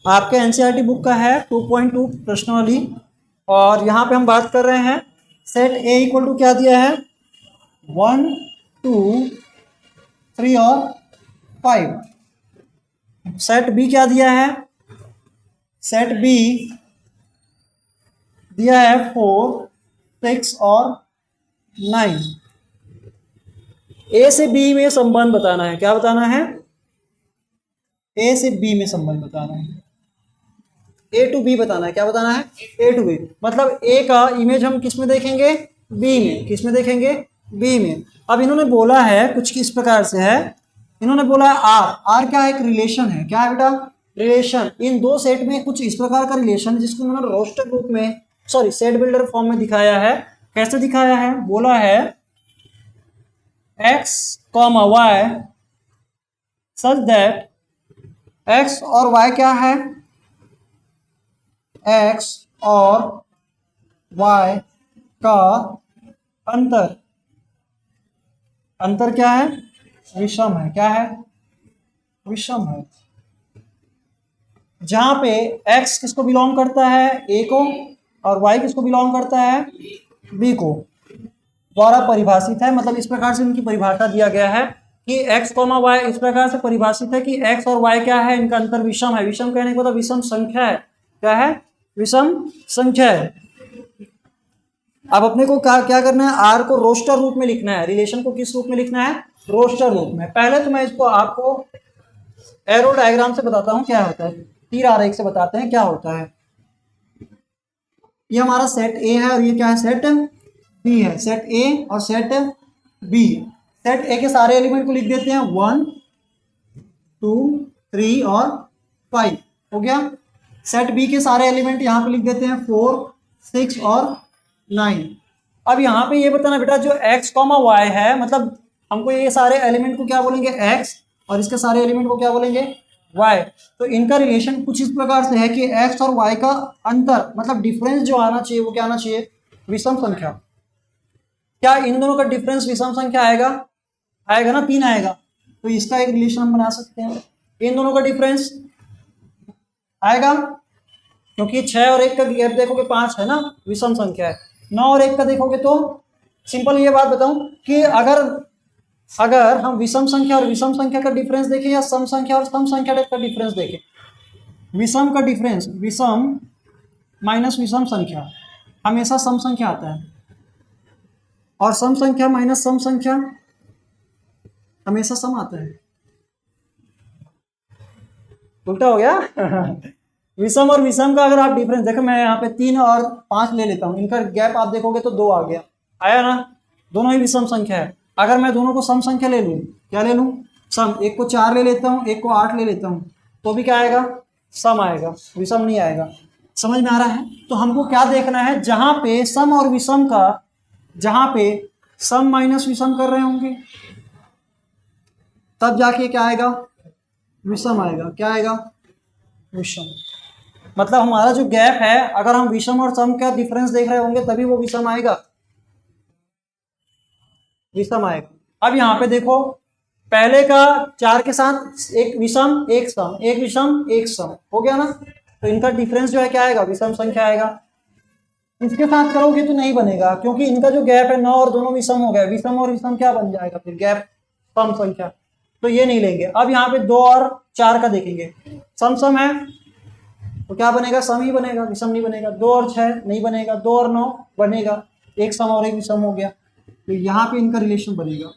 आपके NCERT book का है 2.2 प्रश्नावली। और यहाँ पे हम बात कर रहे हैं सेट ए इक्वल टू क्या दिया है 1 2 3 और 5। सेट बी क्या दिया है, सेट बी दिया है 4 6 और 9। ए से बी में संबंध बताना है, क्या बताना है, ए से बी में संबंध बताना है, ए टू बी बताना है, क्या बताना है, ए टू बी। मतलब ए का इमेज हम किस में देखेंगे, बी में। किस में देखेंगे, बी में। अब इन्होंने बोला है कुछ किस प्रकार से है, इन्होंने बोला है आर। आर क्या है, एक रिलेशन है, क्या है बेटा, रिलेशन। इन दो सेट में कुछ इस प्रकार का रिलेशन जिसको उन्होंने रोस्टर रूप में, सॉरी सेट बिल्डर फॉर्म में दिखाया है। कैसे दिखाया है, बोला है x, y such that x और y क्या है, x और y का अंतर, अंतर क्या है, विषम है, क्या है, विषम है। जहां पे x किसको बिलोंग करता है, a को, और y किसको बिलोंग करता है, b को, द्वारा परिभाषित है। मतलब इस प्रकार से इनकी परिभाषा दिया गया है कि x, y इस प्रकार से परिभाषित है कि x और y क्या है, इनका अंतर विषम है। विषम कहने को तो विषम संख्या है, क्या है, विषम संख्या है। अब अपने को क्या करना है, आर को रोस्टर रूप में लिखना है, रिलेशन को किस रूप में लिखना है, रोस्टर रूप में। पहले तो मैं इसको आपको एरो डायग्राम से बताता हूं क्या होता है, तीर आरेख से बताते हैं क्या होता है। ये हमारा सेट ए है और ये क्या है, सेट बी है। सेट ए और सेट बी। सेट ए के सारे एलिमेंट को लिख देते हैं 1 2 3 और 5 हो गया। सेट बी के सारे एलिमेंट यहाँ पे लिख देते हैं 4 6 और 9। अब यहाँ पे ये बताना बेटा जो x, y है, मतलब हमको ये सारे एलिमेंट को क्या बोलेंगे, x, और इसके सारे एलिमेंट को क्या बोलेंगे, y। तो इनका रिलेशन कुछ इस प्रकार से है कि x और y का अंतर, मतलब डिफरेंस जो आना चाहिए वो क्या आना चाहिए, विषम संख्या। क्या इन दोनों का डिफरेंस विषम संख्या आएगा, आएगा ना, 3 आएगा। तो इसका एक रिलेशन हम बना सकते हैं, इन दोनों का डिफरेंस आएगा, क्योंकि 6 और 1 का गैप देखोगे 5 है ना, विषम संख्या है। 9 और 1 का देखोगे तो सिंपल ये बात बताऊं कि अगर हम विषम संख्या और विषम संख्या का डिफरेंस देखें या सम संख्या और सम संख्या का डिफरेंस देखें, विषम का डिफरेंस, विषम माइनस विषम संख्या हमेशा सम संख्या आता है, और सम संख्या माइनस सम संख्या हमेशा सम आता है। उल्टा हो गया विषम और विषम का अगर आप डिफरेंस देखो, मैं यहाँ पे 3 और 5 ले लेता हूँ, इनका गैप आप देखोगे तो 2 आ गया, आया ना, दोनों ही विषम संख्या है। अगर मैं दोनों को सम संख्या ले लूँ, क्या ले लूँ, सम, एक को 4 ले लेता हूँ, एक को 8 ले लेता हूँ, तो भी क्या आएगा, सम आएगा, विषम नहीं आएगा। समझ में आ रहा है। तो हमको क्या देखना है, जहाँ पे सम और विषम का, जहाँ पे सम माइनस विषम कर रहे होंगे तब जाके क्या आएगा, विषम आएगा, क्या आएगा, विषम। मतलब हमारा जो गैप है, अगर हम विषम और सम का डिफरेंस देख रहे होंगे तभी वो विषम आएगा, विषम आएगा। अब यहाँ पे देखो, पहले का 4 के साथ एक विषम एक सम, एक विषम एक सम हो गया ना, तो इनका डिफरेंस जो है क्या आएगा, विषम संख्या आएगा। इसके साथ करोगे तो नहीं बनेगा, क्योंकि इनका जो गैप है 9 और दोनों विषम हो गया, विषम और विषम क्या बन जाएगा फिर, गैप सम संख्या, तो ये नहीं लेंगे। अब यहाँ पे 2 और 4 का देखेंगे, सम सम है तो क्या बनेगा, सम ही बनेगा, विषम नहीं बनेगा। 2 और 6 नहीं बनेगा, 2 और 9 बनेगा, एक सम और एक विषम हो गया, तो यहाँ पे इनका रिलेशन बनेगा।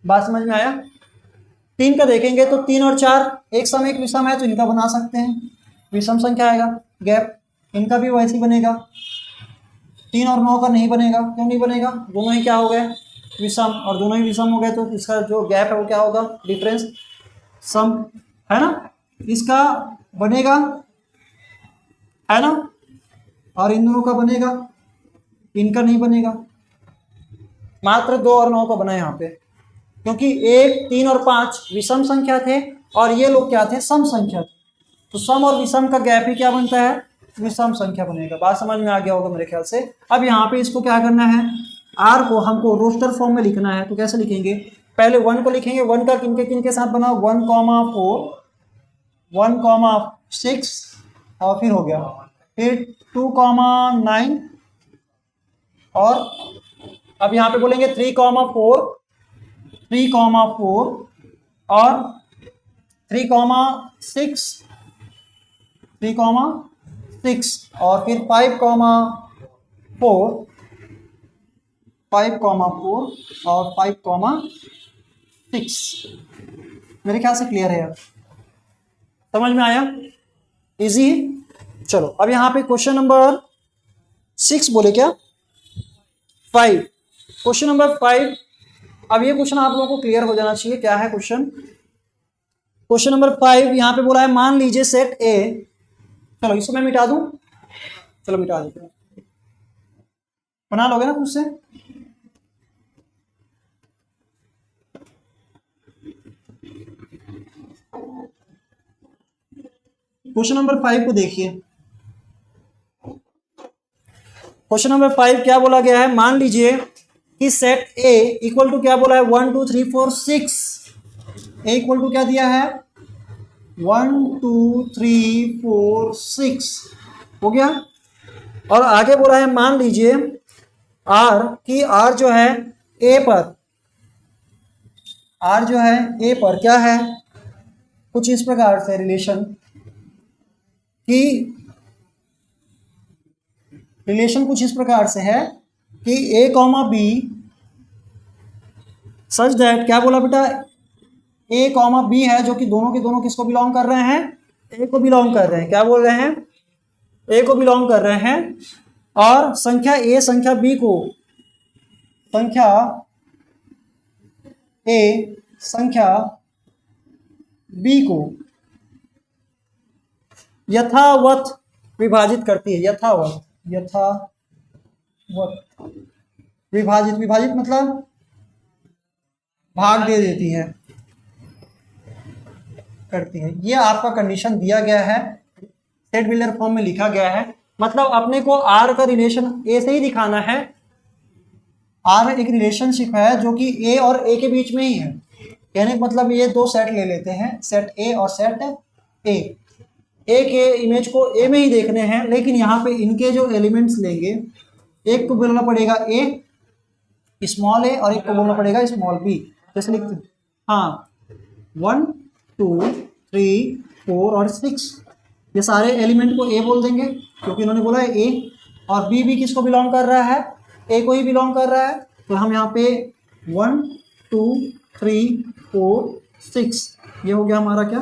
बात समझ में आया। 3 का देखेंगे तो 3 और 4 एक सम एक विषम है, तो इनका बना सकते हैं, विषम संख्या आएगा, गैप इनका भी वैसे ही बनेगा। 3 और 9 का नहीं बनेगा, क्यों नहीं बनेगा, दोनों ही क्या हो गए, विषम, और दोनों ही विषम हो गए तो इसका जो गैप है वो क्या होगा, डिफरेंस, सम, है ना, इसका बनेगा, है ना, और इन दोनों का बनेगा, इनका नहीं बनेगा। मात्र 2 और 9 का बना यहाँ पे, क्योंकि 1 3 और 5 विषम संख्या थे और ये लोग क्या थे, सम संख्या थे, तो सम और विषम का गैप ही क्या बनता है, विषम संख्या बनेगा। बात समझ में आ गया होगा मेरे ख्याल से। अब यहाँ पे इसको क्या करना है, आर को हमको रोस्टर फॉर्म में लिखना है, तो कैसे लिखेंगे, पहले 1 को लिखेंगे, 1 का किन के साथ बना, 1 4 1,6 और फिर हो गया, फिर 2,9 और अब यहाँ पे बोलेंगे 3,4 और 3,6 और फिर 5,4 और 5,6। मेरे ख्याल से क्लियर है, समझ में आया, इजी है। चलो अब यहाँ पे क्वेश्चन नंबर 6 बोले क्या, 5, क्वेश्चन नंबर 5। अब ये क्वेश्चन आप लोगों को क्लियर हो जाना चाहिए, क्या है क्वेश्चन। क्वेश्चन नंबर 5 यहाँ पे बोला है, मान लीजिए सेट ए, चलो इसको मैं मिटा दूं, चलो मिटा देते हैं, बना लोगे ना खुद से। क्वेश्चन नंबर 5 को देखिए, क्वेश्चन नंबर 5 क्या बोला गया है, मान लीजिए कि सेट ए इक्वल टू क्या बोला है, 1 2 3 4 6, ए इक्वल टू क्या दिया है, 1 2 3 4 6 हो गया। और आगे बोला है, मान लीजिए आर की आर जो है ए पर, आर जो है ए पर क्या है, कुछ इस प्रकार से रिलेशन कि रिलेशन कुछ इस प्रकार से है कि ए कॉमा बी सच दैट, क्या बोला बेटा, ए कॉमा बी है जो कि दोनों के दोनों किसको बिलोंग कर रहे हैं, ए को बिलोंग कर रहे हैं, क्या बोल रहे हैं, ए को बिलोंग कर रहे हैं। और संख्या ए संख्या बी को, संख्या ए संख्या बी को यथावत विभाजित करती है, यथावत विभाजित, विभाजित मतलब भाग दे देती है, करती है। ये आपका कंडीशन दिया गया है, सेट बिल्डर फॉर्म में लिखा गया है। मतलब अपने को आर का रिलेशन ए से ही दिखाना है, आर एक रिलेशनशिप है जो कि ए और ए के बीच में ही है। कहने का मतलब ये दो सेट ले लेते हैं, सेट ए और सेट ए के इमेज को ए में ही देखने हैं, लेकिन यहाँ पे इनके जो एलिमेंट्स लेंगे, एक को बोलना पड़ेगा ए स्मॉल ए और एक को बोलना पड़ेगा स्मॉल बी। जैसे लिखते हैं, हाँ 1 2 3 4 और 6, ये सारे एलिमेंट को ए बोल देंगे क्योंकि इन्होंने बोला है ए, और बी भी किसको बिलोंग कर रहा है, ए को ही बिलोंग कर रहा है। तो हम यहाँ पे 1 2 3 4 6, ये हो गया हमारा क्या,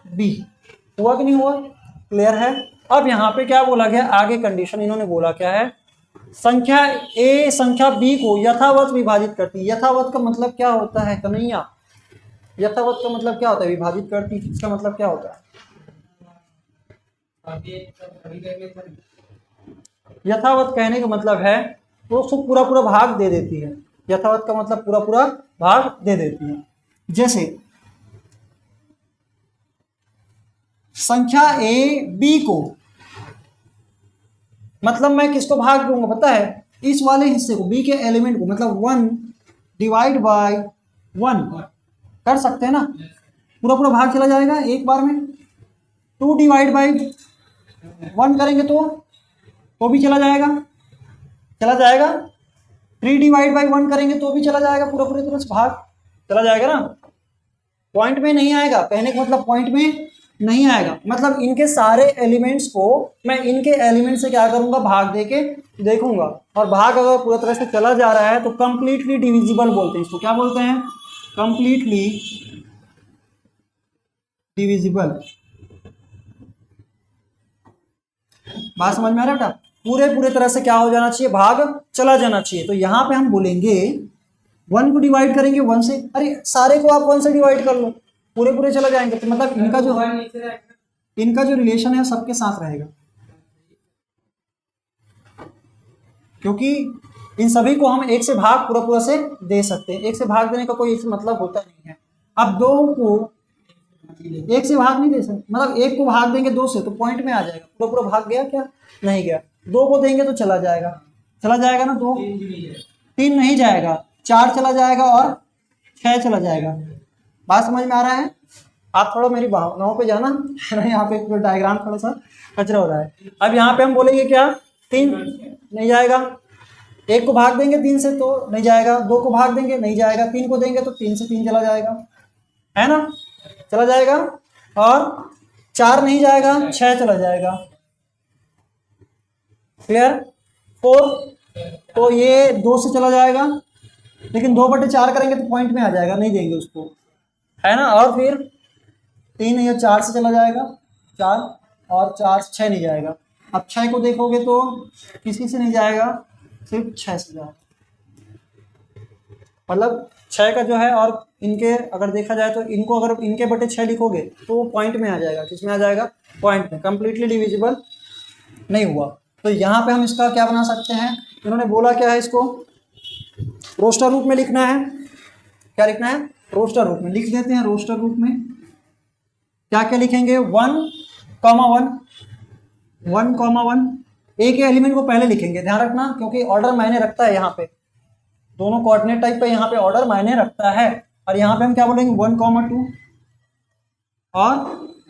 बी। हुआ कि नहीं हुआ, क्लियर है। अब यहाँ पे क्या बोला गया, आगे कंडीशन इन्होंने बोला क्या है, संख्या ए संख्या बी को यथावत विभाजित करती है। यथावत का मतलब क्या होता है कन्हैया, यथावत का मतलब क्या होता है, विभाजित करती है, इसका मतलब क्या होता है, यथावत कहने का मतलब है वो उसको पूरा पूरा भाग दे देती है। यथावत का मतलब पूरा पूरा भाग दे देती है। जैसे संख्या ए बी को, मतलब मैं किसको भाग दूंगा पता है, इस वाले हिस्से को, बी के एलिमेंट को, मतलब 1 डिवाइड बाय 1 कर सकते हैं ना, पूरा पूरा भाग चला जाएगा एक बार में। 2 डिवाइड बाय 1 करेंगे तो भी चला जाएगा, 3 डिवाइड बाय 1 करेंगे तो भी चला जाएगा, पूरा पूरी तरह से भाग चला जाएगा ना, पॉइंट में नहीं आएगा। कहने का मतलब पॉइंट में नहीं आएगा, मतलब इनके सारे एलिमेंट्स को मैं इनके एलिमेंट से क्या करूंगा, भाग देके देखूंगा, और भाग अगर पूरा तरह से चला जा रहा है तो कंप्लीटली डिविजिबल बोलते हैं इसको। क्या बोलते हैं, कंप्लीटली डिविजिबल। बात समझ में आ रहा है बेटा, पूरे तरह से क्या हो जाना चाहिए, भाग चला जाना चाहिए। तो यहाँ पे हम बोलेंगे 1 को डिवाइड करेंगे 1 से, अरे सारे को आप 1 से डिवाइड कर लो, पूरे चला जाएंगे, तो मतलब इनका जो रिलेशन है सबके साथ रहेगा, क्योंकि इन सभी को हम एक से भाग पूरा से दे सकते हैं। एक से भाग देने का कोई मतलब होता नहीं है। अब 2 को एक से भाग नहीं दे सकते, मतलब एक को भाग देंगे 2 से तो पॉइंट में आ जाएगा, पूरा भाग गया क्या, नहीं गया। 2 को देंगे तो चला जाएगा ना, 2 3 नहीं जाएगा, 4 चला जाएगा और 6 चला जाएगा। बात समझ में आ रहा है। आप थोड़ा मेरी भावनाओं पे जाना है ना, यहाँ पे डायग्राम थोड़ा सा कचरा हो रहा है। अब यहाँ पे हम बोलेंगे क्या, 3 नहीं जाएगा, 1 को भाग देंगे 3 से तो नहीं जाएगा, 2 को भाग देंगे नहीं जाएगा, 3 को देंगे तो 3 से 3 चला जाएगा, है ना, चला जाएगा। और 4 नहीं जाएगा, 6 चला जाएगा, क्लियर। 4 तो ये 2 से चला जाएगा, लेकिन 2/4 करेंगे तो पॉइंट में आ जाएगा, नहीं देंगे उसको, है ना। और फिर 3 या 4 से चला जाएगा, 4 और 4 से 6 नहीं जाएगा। अब 6 को देखोगे तो किसी से नहीं जाएगा, सिर्फ 6 से जाएगा, मतलब 6 का जो है। और इनके अगर देखा जाए तो इनको अगर इनके बटे 6 लिखोगे तो वो पॉइंट में आ जाएगा, किस में आ जाएगा, पॉइंट में, कंप्लीटली डिविजिबल नहीं हुआ। तो यहाँ पे हम इसका क्या बना सकते हैं, इन्होंने बोला क्या है, इसको रोस्टर रूप में लिखना है। क्या लिखना है, रोस्टर रूप में लिख देते हैं। रोस्टर रूप में क्या क्या लिखेंगे, 1,1 1,1 एक ही एलिमेंट को पहले लिखेंगे, ध्यान रखना, क्योंकि ऑर्डर मायने रखता है। यहाँ पे दोनों कोऑर्डिनेट टाइप पे यहाँ पे ऑर्डर मायने रखता है। और यहाँ पे हम क्या बोलेंगे, 1,2 और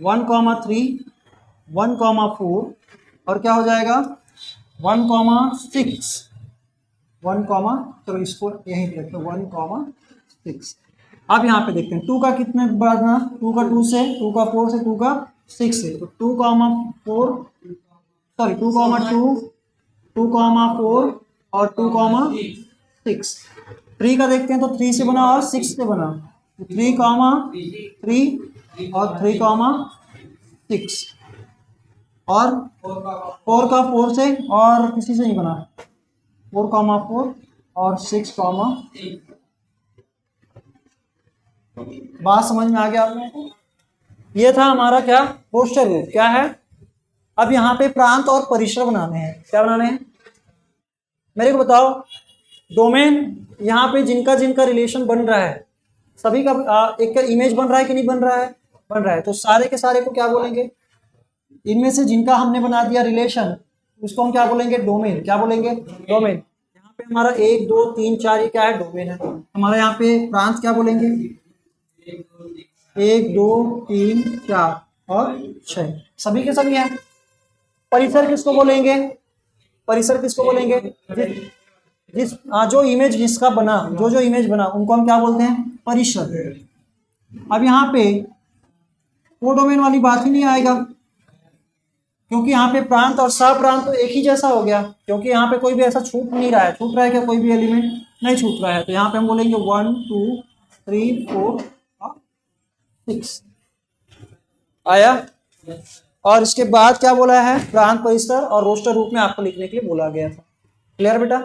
1,3 1,4 और क्या हो जाएगा 1,6 चलो इसको यहीं पे रखते हैं 1,6। अब यहाँ पे देखते हैं 2 का कितने बढ़ना, 2 का 2 से, 2 का 4 से, 2 का 6 से, तो 2,4 सॉरी 2,2 2,4 और 2,6। 3 का देखते हैं तो 3 से बना और 6 से बना, तो 3,3 और 3,6 और 4 का 4 से और किसी से नहीं बना, 4,4 और 6,6। बात समझ में आ गया आप लोगों को। ये था हमारा क्या, रोस्टर रूप क्या है। अब यहाँ पे प्रांत और परिसर बनाने हैं। क्या बनाने हैं, मेरे को बताओ। डोमेन यहाँ पे जिनका जिनका रिलेशन बन रहा है, सभी का एक का इमेज बन रहा है कि नहीं बन रहा है, बन रहा है। तो सारे के सारे को क्या बोलेंगे, इनमें से जिनका हमने बना दिया रिलेशन उसको हम क्या बोलेंगे, डोमेन। क्या बोलेंगे, डोमेन। यहाँ पे हमारा 1 2 3 4 ये क्या है, डोमेन है। हमारा यहाँ पे प्रांत क्या बोलेंगे, 1 2 3 4 और 6 सभी के सभी हैं। परिसर किसको बोलेंगे, परिसर किसको बोलेंगे, जिस जो इमेज जिसका बना, जो इमेज बना उनको हम क्या बोलते हैं, परिसर। अब यहाँ पे कोडोमेन वाली बात ही नहीं आएगा, क्योंकि यहाँ पे प्रांत और सप्रांत तो एक ही जैसा हो गया, क्योंकि यहाँ पे कोई भी ऐसा छूट नहीं रहा है। छूट रहा है क्या, कोई भी एलिमेंट नहीं छूट रहा है। तो यहाँ पे हम बोलेंगे 1 2 3 4 और 6 आया। और इसके बाद क्या बोला है, प्रांत, परिसर और रोस्टर रूप में आपको लिखने के लिए बोला गया था। क्लियर बेटा,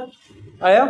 आया।